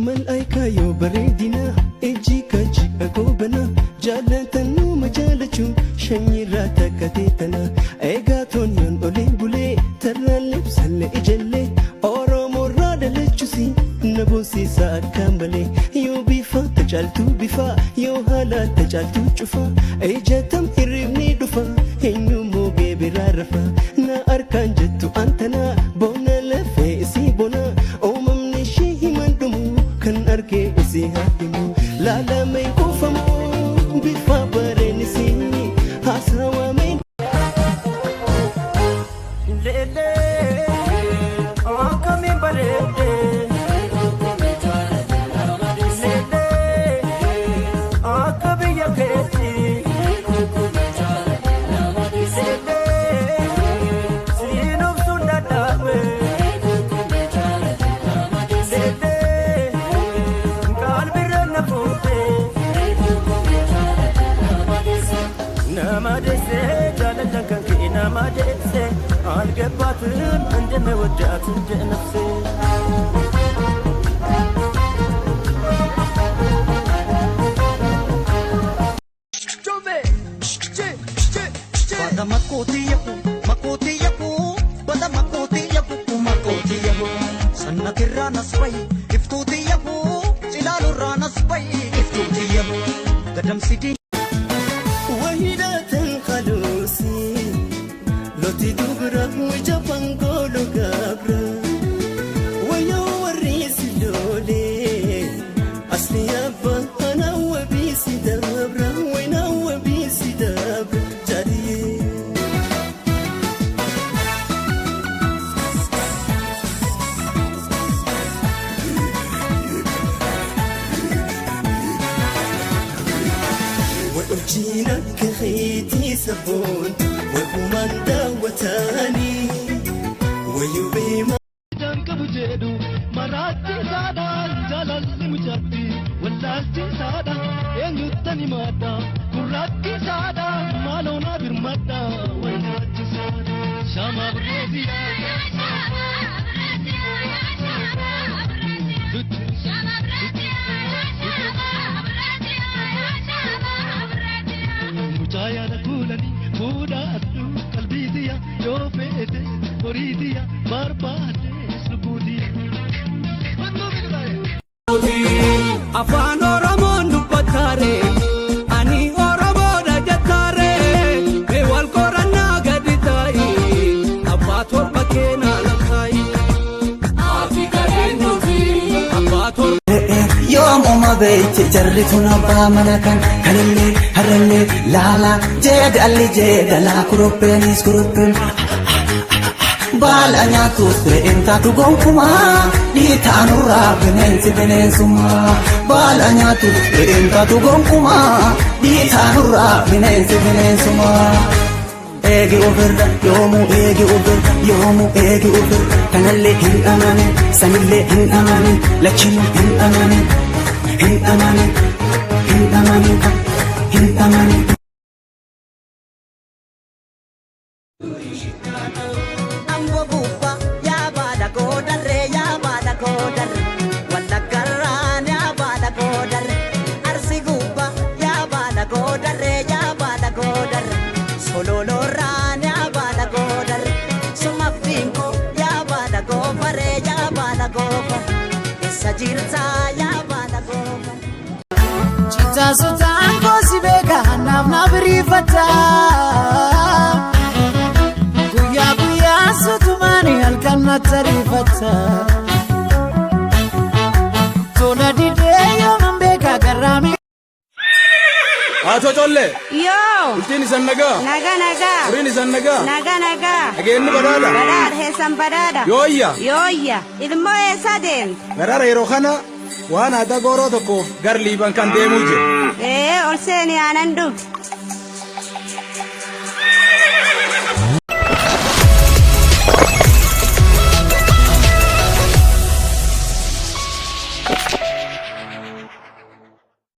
Malaika yoo bareedina ejji kaji agoobana jaalatanu majaalachuun shanyirraa takkateetana eegaa toonyoon olee bulee tarraan libsalle ijallee Oromoorraa dhalachuusi na boonsiisa akkaan malee yoo bifa tajaaltuu bifa yoo haala tajaaltuu cufa eejatam hirribni dhufa eenyummoo geebiraa rafa na arkaan jettu antana boona lafee isii bona uumamni ishee himan dhumu kan argee isii haadhimu laalamee kuufamu bifa bareen isii haasawamee القباتن عندما وجعت نفسي Makuti yapu, bada makuti yapu. Sanna kirana spay, iftuti yapu, silalu rana spay, iftuti yapu. Gadam sidi. Wahidatan khalusi, loti dubra mujapan kolo gabra. Wayo warisi dole, asli abba ana wabisi dabra, wena wabisi dabra. وأجينا كخيتي سبون وكمان داوتاني ويبي ما جانك بجدو مراتي سادا جلال مجدي واللالتي سادا ينجتني مادا كراتي سادا مالونا برمادا واللالتي سادا شاما بريزي مجايا لكولني فودا أدو قلبي ديا يوفيتي مريديا بارباتي سبوديا أفان أورمون دبتاري أني أورمون أجتاري بيوال كورانا قدتاي أباتور بكينا لكاي آفي كرينو في أباتور يوم ما بيت جرتنا بامنكن كللي هرلي لا لا جد اللي جد لا كروبينيس كروبين بالأنيا توسر انت تقومكما دي تانورا بننسما بالأنيا توسر انت تقومكما دي تانورا بننسما ايجي اوفر يومو ايجي اوفر كنلي هن اماني سنلي هن اماني لكن هن اماني Ambo bupa ya bada kodar wala karan ya bada kodar arsi gupa ya bada kodar solo loran ya bada kodar sumaftinko ya bada gofare ya bada gofar sajirta ya bada gofar Chita sutan ko sibeka nam na brifata sutumani alkanna tarifata tola dideyo mambeka garami Ato tolle Yo Ultini sannaga Naga Urini sannaga Naga Agenni badada hesan badada Yoya ilmo esaden Garara yero khana wana da goro tokko gar liban kan demuje olseni anan dug